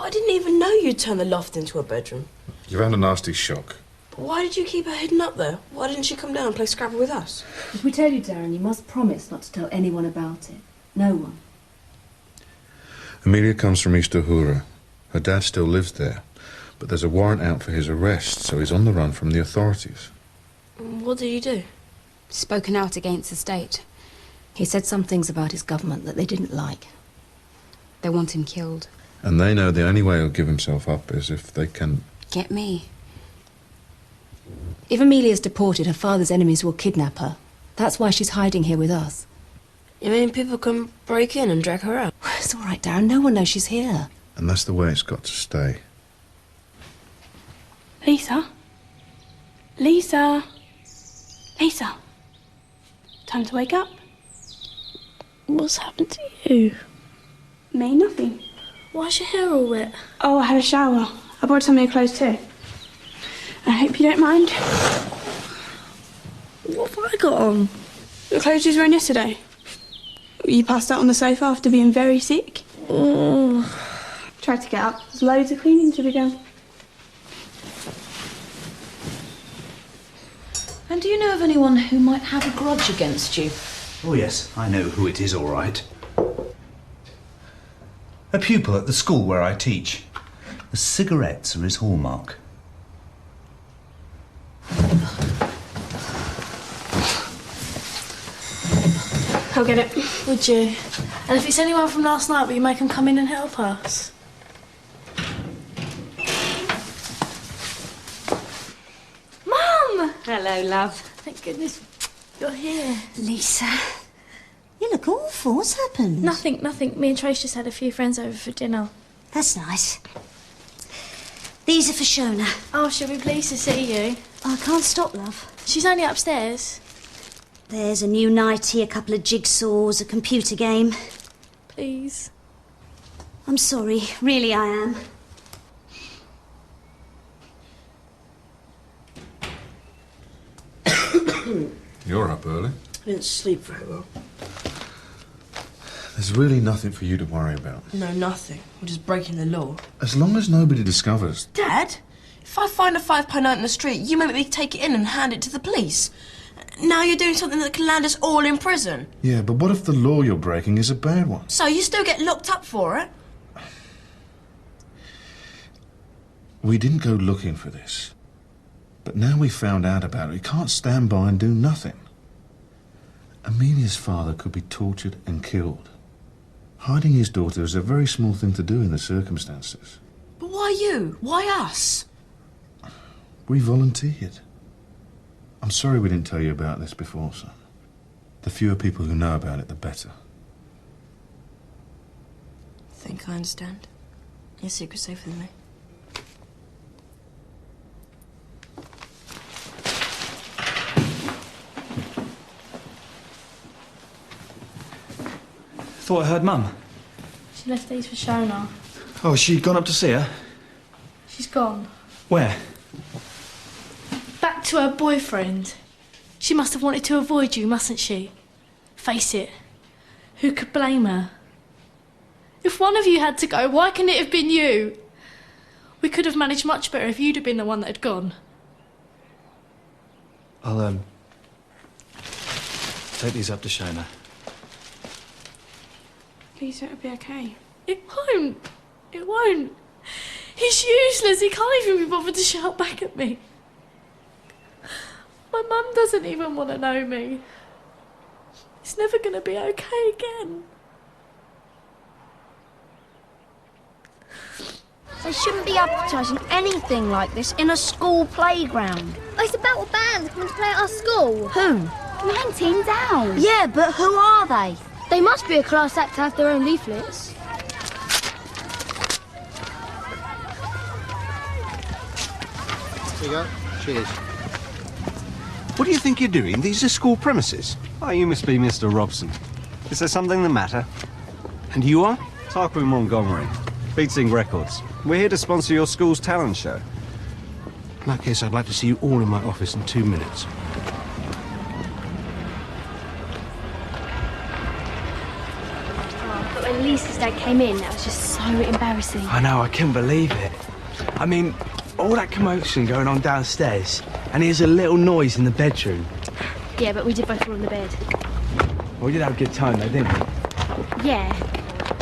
I didn't even know you'd turn the loft into a bedroom. You've had a nasty shock. But why did you keep her hidden up there? Why didn't she come down and play Scrabble with us? If we tell you, Darren, you must promise not to tell anyone about it. No one. Amelia comes from East Uhura. Her dad still lives there, but there's a warrant out for his arrest, so he's on the run from the authorities. What did he do? Spoken out against the state. He said some things about his government that they didn't like. They want him killed. And they know the only way he'll give himself up is if they can... Get me. If Amelia's deported, her father's enemies will kidnap her. That's why she's hiding here with us. You mean people can break in and drag her out? It's all right, Darren. No one knows she's here. And that's the way it's got to stay. Lisa? Lisa? Lisa? Time to wake up. What's happened to you? Me, nothing. Why's your hair all wet? Oh, I had a shower. I brought some of your clothes too. I hope you don't mind. What have I got on? The clothes you were wearing yesterday. You passed out on the sofa after being very sick. Tried to get up. There's loads of cleaning to be done. And do you know of anyone who might have a grudge against you? Oh yes, I know who it is, all right. A pupil at the school where I teach. The cigarettes are his hallmark. I'll get it. Would you? And if it's anyone from last night, will you make them come in and help us? Mum! Hello, love. Thank goodness you're here. Lisa, you look awful. What's happened? Nothing. Me and Trace just had a few friends over for dinner. That's nice. These are for Shona. Oh, she'll be pleased to see you. I can't stop, love. She's only upstairs. There's a new nightie, a couple of jigsaws, a computer game. Please. I'm sorry, really I am. You're up early. I didn't sleep very well. There's really nothing for you to worry about. No, nothing. We're just breaking the law. As long as nobody discovers... Dad, if I find a £5 note in the street, you make me take it in and hand it to the police. Now you're doing something that can land us all in prison. Yeah, but what if the law you're breaking is a bad one? So you still get locked up for it? We didn't go looking for this. But now we found out about it, we can't stand by and do nothing. Amelia's father could be tortured and killed. Hiding his daughter is a very small thing to do in the circumstances. But why you? Why us? We volunteered. I'm sorry we didn't tell you about this before, son. The fewer people who know about it, the better. I think I understand. Your secret's safer than me. Thought I heard Mum. She left these for Shona. Oh, has she gone up to see her? She's gone. Where? Back to her boyfriend. She must have wanted to avoid you, mustn't she? Face it. Who could blame her? If one of you had to go, why couldn't it have been you? We could have managed much better if you'd have been the one that had gone. I'll, take these up to Shona. Lisa, it'll be okay. It won't. It won't. He's useless. He can't even be bothered to shout back at me. My mum doesn't even want to know me. It's never going to be okay again. They shouldn't be advertising anything like this in a school playground. Oh, it's about a band coming to play at our school. Who? 19 down. Yeah, but who are they? They must be a class act to have their own leaflets. Here you go. Cheers. What do you think you're doing? These are school premises. Oh, you must be Mr. Robson. Is there something the matter? And you are? Tarquin Montgomery, Beatsing Records. We're here to sponsor your school's talent show. In that case, I'd like to see you all in my office in 2 minutes. when Lisa's dad came in, that was just so embarrassing. I know, I couldn't believe it. I mean, all that commotion going on downstairs, and here's a little noise in the bedroom. Yeah, but we did both fall on the bed. Well, we did have a good time though, didn't we? Yeah.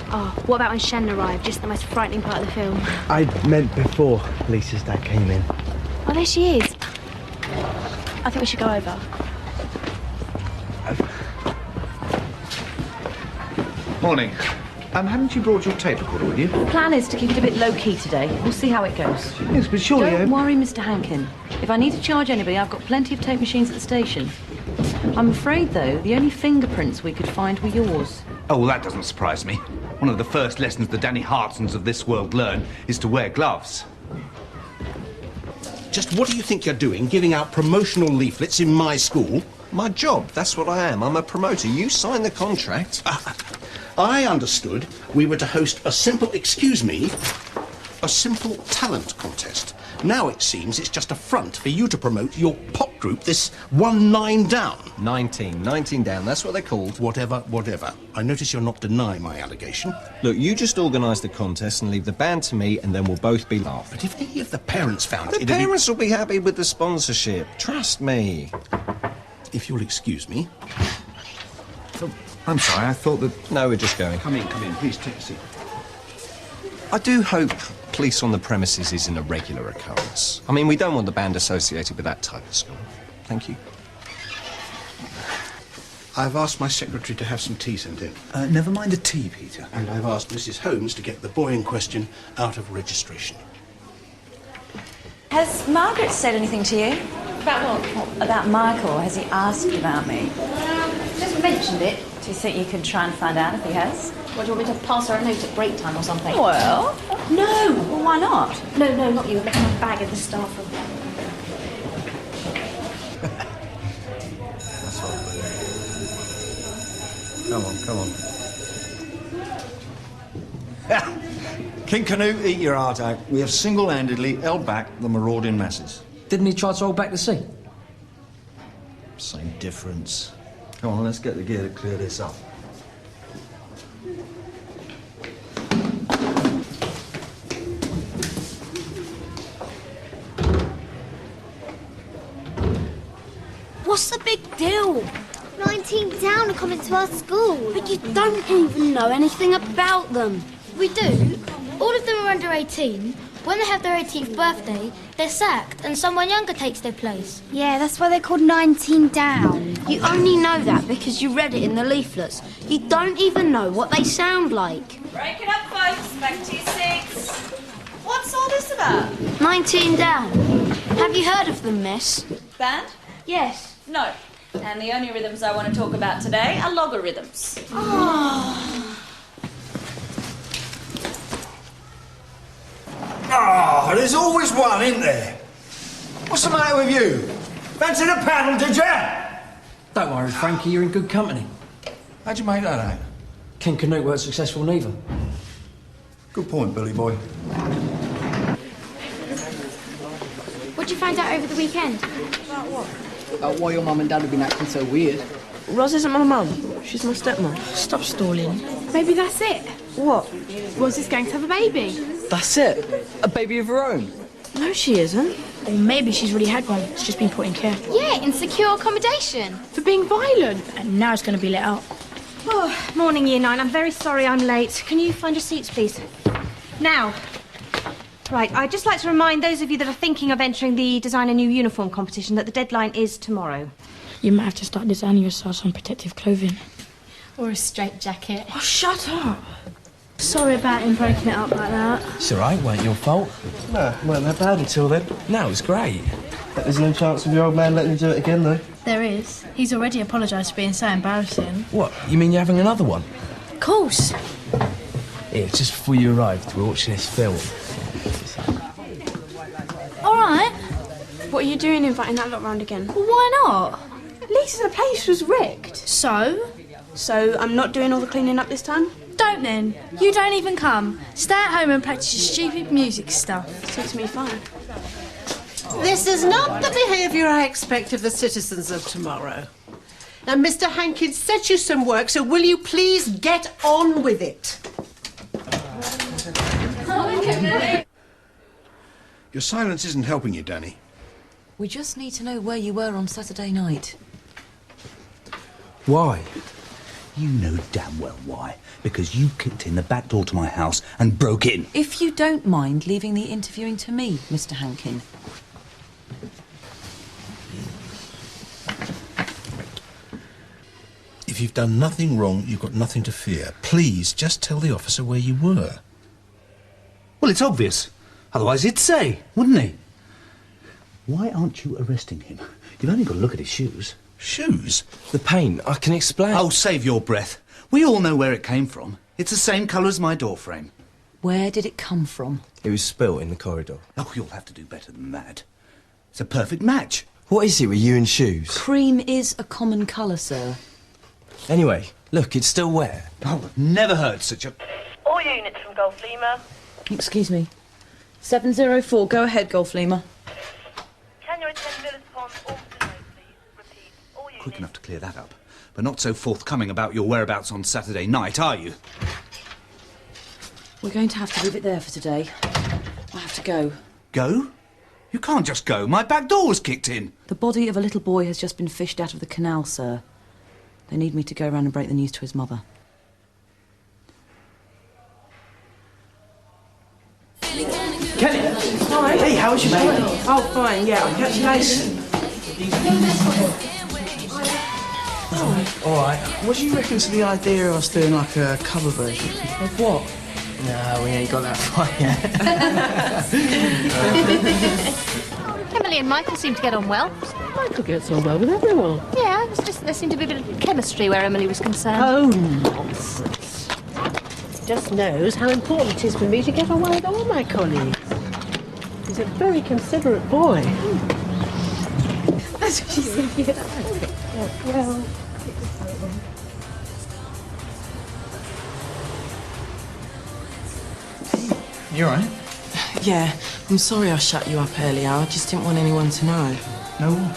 Oh, what about when Shannon arrived? Just the most frightening part of the film. I meant before Lisa's dad came in. Oh, there she is. I think we should go over. Morning. Haven't you brought your tape recorder with you? The plan is to keep it a bit low-key today. We'll see how it goes. Yes, but surely... Don't worry, Mr. Hankin. If I need to charge anybody, I've got plenty of tape machines at the station. I'm afraid, though, the only fingerprints we could find were yours. Oh, well, that doesn't surprise me. One of the first lessons the Danny Hartsons of this world learn is to wear gloves. Just what do you think you're doing, giving out promotional leaflets in my school? My job, that's what I am. I'm a promoter. You signed the contract. I understood we were to host a simple talent contest. Now it seems it's just a front for you to promote your pop group, this 19 down. 19 down, that's what they're called. Whatever. I notice you're not denying my allegation. Look, you just organise the contest and leave the band to me, and then we'll both be laughed. But if any of the parents found The it... parents will be happy with the sponsorship. Trust me. If you'll excuse me. Oh, I'm sorry, I thought that... No, we're just going. Come in, please take a seat. I do hope police on the premises isn't a regular occurrence. I mean, we don't want the band associated with that type of school. Thank you. I've asked my secretary to have some tea sent in. Never mind the tea, Peter. And I've asked Mrs. Holmes to get the boy in question out of registration. Has Margaret said anything to you? About what? About Michael. Has he asked about me? Just mentioned it. Do you think you could try and find out if he has? What, do you want me to pass her a note at break time or something? Well, No! well, why not? No, not you. Look at my bag in the staff room. Come on. King Canute, eat your heart out. We have single-handedly held back the marauding masses. Didn't he try to hold back the sea? Same difference. Come on, let's get the gear to clear this up. What's the big deal? 19 down are coming to our school. But you don't even know anything about them. We do. All of them are under 18. When they have their 18th birthday, they're sacked and someone younger takes their place. Yeah, that's why they're called 19 down. You only know that because you read it in the leaflets. You don't even know what they sound like. Break it up, folks. Back to your seats. What's all this about? 19 down. Have you heard of them, miss? Band? Yes. No. And the only rhythms I want to talk about today are logarithms. Oh, there's always one, isn't there? What's the matter with you? Fancy the paddle, did ya? Don't worry, Frankie, you're in good company. How'd you make that out? King Canute weren't successful neither. Good point, Billy boy. What did you find out over the weekend? About why your mum and dad have been acting so weird. Roz isn't my mum. She's my stepmom. Stop stalling. Maybe that's it. What? Roz is going to have a baby. That's it. A baby of her own. No, she isn't. Or maybe she's already had one. It's just been put in care. Yeah, in secure accommodation. For being violent. And now it's going to be let out. Oh, morning, Year 9. I'm very sorry I'm late. Can you find your seats, please? Now, right, I'd just like to remind those of you that are thinking of entering the Design a New Uniform competition that the deadline is tomorrow. You might have to start designing yourself some protective clothing. Or a straight jacket. Oh, shut up. Sorry about him breaking it up like that. It's all right, weren't your fault. No, weren't that bad until then. No, it was great. There's no chance of your old man letting you do it again, though. There is. He's already apologised for being so embarrassing. What, you mean you're having another one? Of course. Yeah, just before you arrived, we were watching this film. All right. What are you doing inviting that lot round again? Well, why not? Lisa, the place was wrecked. So? So I'm not doing all the cleaning up this time? Don't then. You don't even come. Stay at home and practice your stupid music stuff. Suits me fine. This is not the behaviour I expect of the citizens of tomorrow. Now, Mr. Hankin set you some work, so will you please get on with it? Your silence isn't helping you, Danny. We just need to know where you were on Saturday night. Why? You know damn well why. Because you kicked in the back door to my house and broke in. If you don't mind leaving the interviewing to me, Mr. Hankin. If you've done nothing wrong, you've got nothing to fear. Please, just tell the officer where you were. Well, it's obvious. Otherwise he'd say, wouldn't he? Why aren't you arresting him? You've only got to look at his shoes. Shoes? The paint, I can explain. Oh, save your breath. We all know where it came from. It's the same colour as my door frame. Where did it come from? It was spilt in the corridor. Oh, you'll have to do better than that. It's a perfect match. What is it with you and shoes? Cream is a common colour, sir. Anyway, look, it's still wet. Oh, I've never heard such a... All units from Golf Lima. Excuse me. 704, go ahead, Golf Lima. Can you attend Miller's Pond, Alston Road, please? Repeat, all units. Quick enough to clear that up. But not so forthcoming about your whereabouts on Saturday night, are you? We're going to have to leave it there for today. I have to go. Go? You can't just go. My back door was kicked in. The body of a little boy has just been fished out of the canal, sir. They need me to go around and break the news to his mother. Kelly! Hi. Hey, how was your baby? Oh, fine, yeah, I'll catch you later. Oh, all right. What do you reckon to the idea of us doing like a cover version? Of what? No, we ain't got that far yet. Emily and Michael seem to get on well. Michael gets on well with everyone. Yeah, it was just there seemed to be a bit of chemistry where Emily was concerned. Oh, nonsense. Just knows how important it is for me to get on well with all my colleagues. He's a very considerate boy. That's what she said, yeah. Well... You all right? Yeah, I'm sorry I shut you up earlier. I just didn't want anyone to know. No what?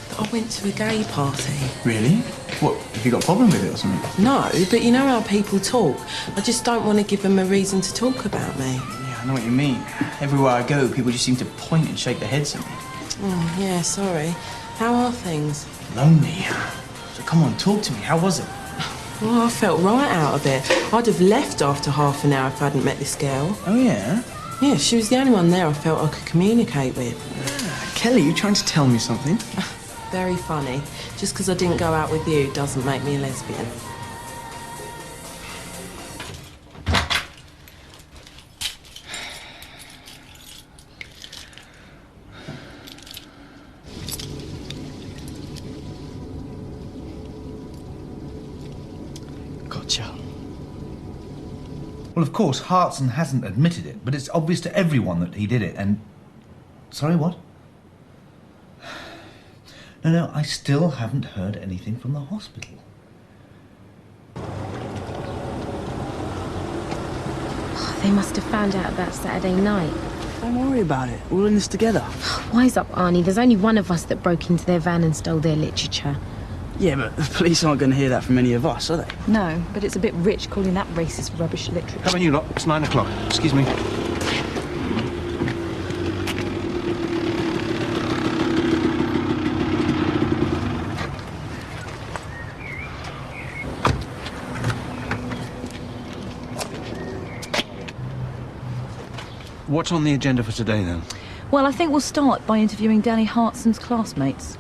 That I went to a gay party. Really? What, have you got a problem with it or something? No, but you know how people talk. I just don't want to give them a reason to talk about me. Yeah, I know what you mean. Everywhere I go, people just seem to point and shake their heads at me. Oh, yeah, sorry. How are things? Lonely. So come on, talk to me. How was it? Well, I felt right out of it. I'd have left after half an hour if I hadn't met this girl. Oh, yeah? Yeah, she was the only one there I felt I could communicate with. Kelly, you trying to tell me something? Very funny. Just because I didn't go out with you doesn't make me a lesbian. Gotcha. Well, of course, Hartson hasn't admitted it, but it's obvious to everyone that he did it, and... Sorry, what? No, I still haven't heard anything from the hospital. They must have found out about Saturday night. Don't worry about it. We're all in this together. Wise up, Arnie. There's only one of us that broke into their van and stole their literature. Yeah, but the police aren't going to hear that from any of us, are they? No, but it's a bit rich calling that racist rubbish literature. Come on, you lot. It's 9 o'clock. Excuse me. What's on the agenda for today, then? Well, I think we'll start by interviewing Danny Hartson's classmates.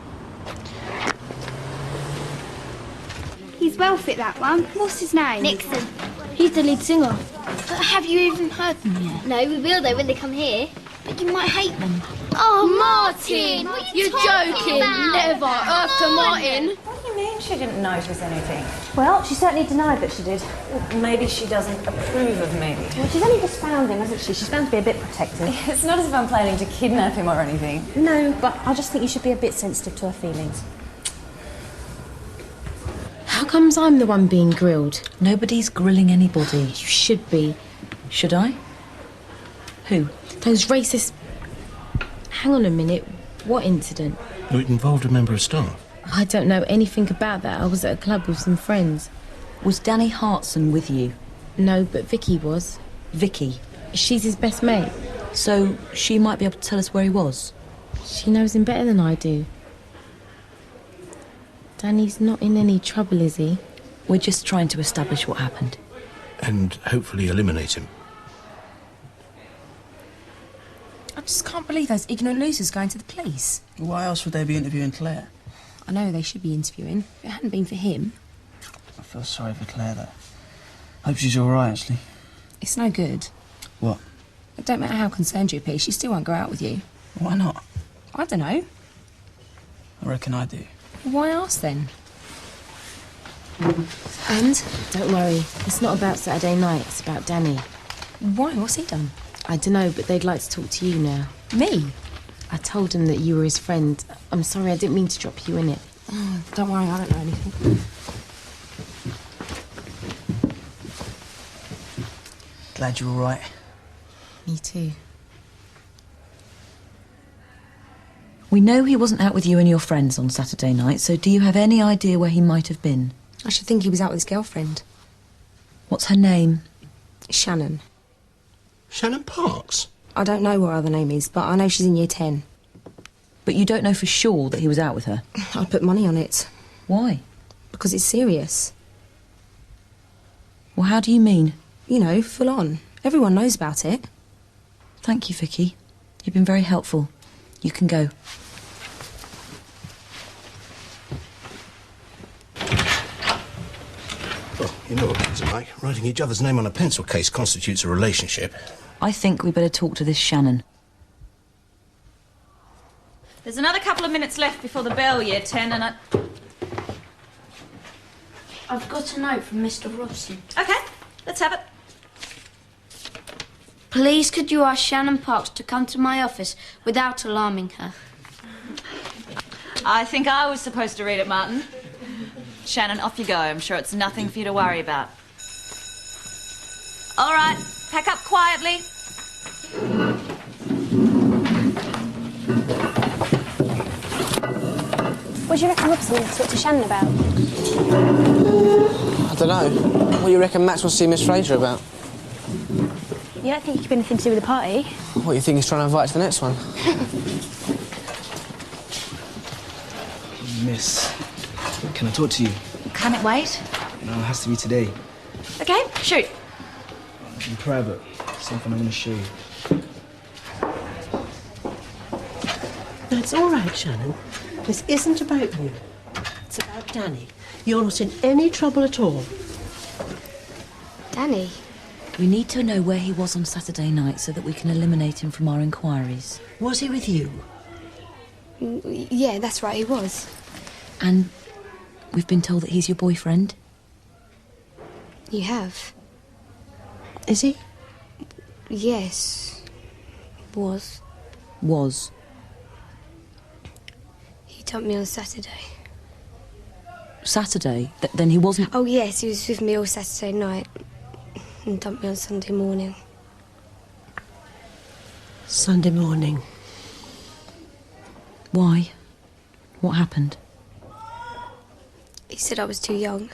He's well fit, that one. What's his name? Nixon. He's the lead singer. But have you even heard them yet? No, we will though when they come here. But you might hate them. Oh, Martin! You're joking. Never. After Martin. What do you mean she didn't notice anything? Well, she certainly denied that she did. Maybe she doesn't approve of me. Well, she's only just found him, hasn't she? She's bound to be a bit protective. It's not as if I'm planning to kidnap him or anything. No, but I just think you should be a bit sensitive to her feelings. How comes I'm the one being grilled? Nobody's grilling anybody. You should be. Should I? Who? Those racist... Hang on a minute. What incident? It involved a member of staff. I don't know anything about that. I was at a club with some friends. Was Danny Hartson with you? No, but Vicky was. Vicky? She's his best mate. So she might be able to tell us where he was? She knows him better than I do. Danny's not in any trouble, is he? We're just trying to establish what happened. And hopefully eliminate him. I just can't believe those ignorant losers going to the police. Why else would they be interviewing Claire? I know they should be interviewing. If it hadn't been for him... I feel sorry for Claire, though. Hope she's all right, actually. It's no good. What? It don't matter how concerned you appear, she still won't go out with you. Why not? I don't know. I reckon I do. Why ask then? And? Don't worry. It's not about Saturday night. It's about Danny. Why? What's he done? I don't know, but they'd like to talk to you now. Me? I told him that you were his friend. I'm sorry, I didn't mean to drop you in it. Oh, don't worry, I don't know anything. Glad you're all right. Me too. We know he wasn't out with you and your friends on Saturday night, so do you have any idea where he might have been? I should think he was out with his girlfriend. What's her name? Shannon. Shannon Parks? I don't know what her other name is, but I know she's in year 10. But you don't know for sure that he was out with her? I'd put money on it. Why? Because it's serious. Well, how do you mean? You know, full on. Everyone knows about it. Thank you, Vicky. You've been very helpful. You can go. Well, you know what kids are like. Writing each other's name on a pencil case constitutes a relationship. I think we better talk to this Shannon. There's another couple of minutes left before the bell, year 10, and I've got a note from Mr. Robson. OK, let's have it. Please could you ask Shannon Parks to come to my office without alarming her? I think I was supposed to read it, Martin. Shannon, off you go. I'm sure it's nothing for you to worry about. All right, pack up quietly. What do you reckon Robson talked to Shannon about? I don't know. What do you reckon Max wants to see Miss Fraser about? You don't think it could be anything to do with the party? What, you think he's trying to invite to the next one? Miss, can I talk to you? Can it wait? No, it has to be today. OK, shoot. In private. Something I want to show you. That's all right, Shannon. This isn't about you. It's about Danny. You're not in any trouble at all. Danny? We need to know where he was on Saturday night so that we can eliminate him from our inquiries. Was he with you? Yeah, that's right, he was. And we've been told that he's your boyfriend? You have? Is he? Yes. Was. Was. He dumped me on Saturday. Saturday? Then he wasn't... Oh, yes, he was with me all Saturday night and dumped me on Sunday morning. Sunday morning. Why? What happened? He said I was too young.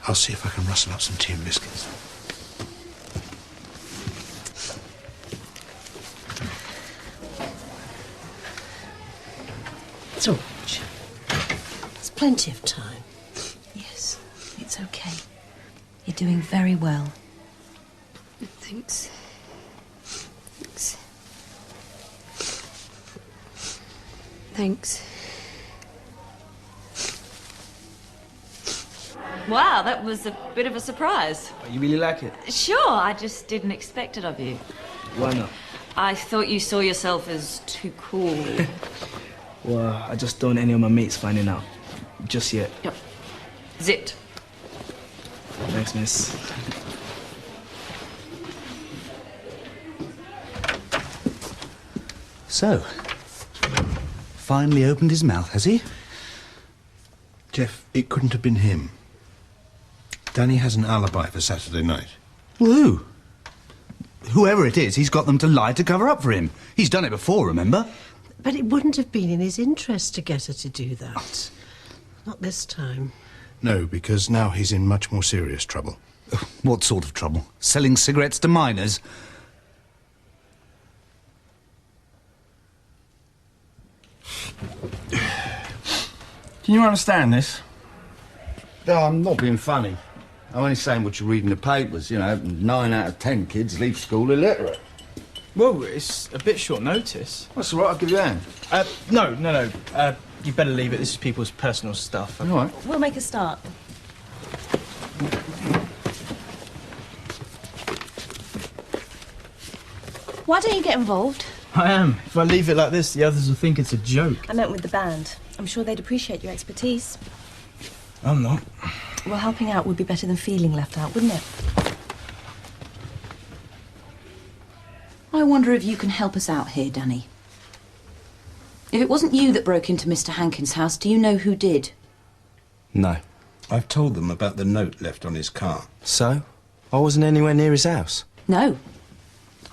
I'll see if I can rustle up some tea and biscuits. George, there's plenty of time. Yes, it's okay. You're doing very well. Thanks. Thanks. Thanks. Wow, that was a bit of a surprise. You really like it? Sure, I just didn't expect it of you. Why not? I thought you saw yourself as too cool. Well, I just don't want any of my mates finding out. Just yet. Yep. Zipped. Thanks, miss. So, finally opened his mouth, has he? Jeff, it couldn't have been him. Danny has an alibi for Saturday night. Well, who? Whoever it is, he's got them to lie to cover up for him. He's done it before, remember? But it wouldn't have been in his interest to get her to do that. Not this time. No, because now he's in much more serious trouble. What sort of trouble? Selling cigarettes to minors? Can you understand this? No, I'm not being funny. I'm only saying what you read in the papers. You know, 9 out of 10 kids leave school illiterate. Well, it's a bit short notice. That's all right, I'll give you a hand. No. You better leave it. This is people's personal stuff. All right. We'll make a start. Why don't you get involved? I am. If I leave it like this, the others will think it's a joke. I meant with the band. I'm sure they'd appreciate your expertise. I'm not. Well, helping out would be better than feeling left out, wouldn't it? I wonder if you can help us out here, Danny. If it wasn't you that broke into Mr. Hankin's house, do you know who did? No. I've told them about the note left on his car. So? I wasn't anywhere near his house. No.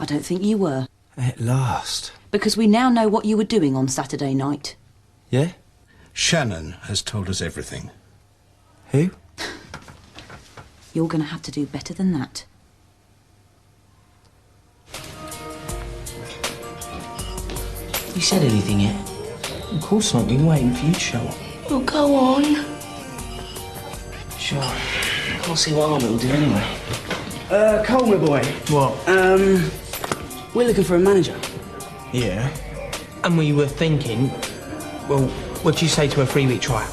I don't think you were. At last. Because we now know what you were doing on Saturday night. Yeah? Shannon has told us everything. Who? You're going to have to do better than that. You said anything yet? Of course not. Been waiting for you to show up. Well, go on. Sure. I'll see what harm it'll do anyway. Cole, my boy. What? We're looking for a manager. Yeah. And we were thinking, well, what'd you say to a 3-week trial?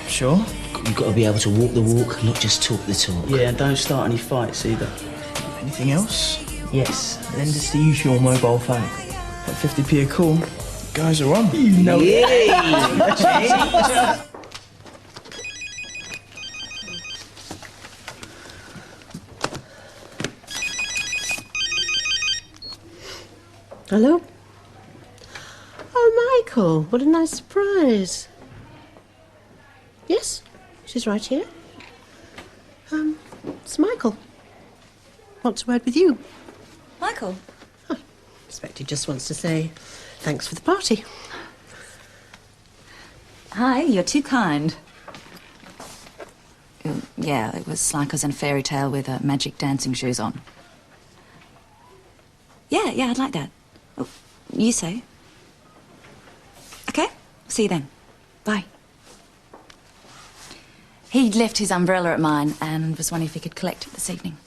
Sure. You've got to be able to walk the walk, not just talk the talk. Yeah, and don't start any fights either. Anything else? Yes. Lend us the usual mobile phone. At 50p a call, guys are on. You know it. Hello? Oh, Michael, what a nice surprise. Yes, she's right here. It's Michael. Wants a word with you. Michael? I expect he just wants to say thanks for the party. Hi, you're too kind. Yeah, it was like I was in a fairy tale with magic dancing shoes on. Yeah, I'd like that. Oh, you say. Okay, see you then. Bye. He'd left his umbrella at mine and was wondering if he could collect it this evening.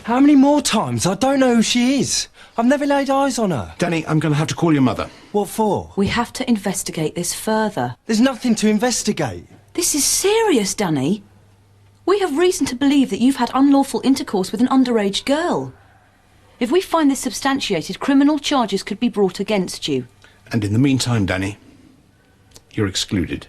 How many more times? I don't know who she is. I've never laid eyes on her. Danny, I'm going to have to call your mother. What for? We have to investigate this further. There's nothing to investigate. This is serious, Danny. We have reason to believe that you've had unlawful intercourse with an underage girl. If we find this substantiated, criminal charges could be brought against you. And in the meantime, Danny, you're excluded.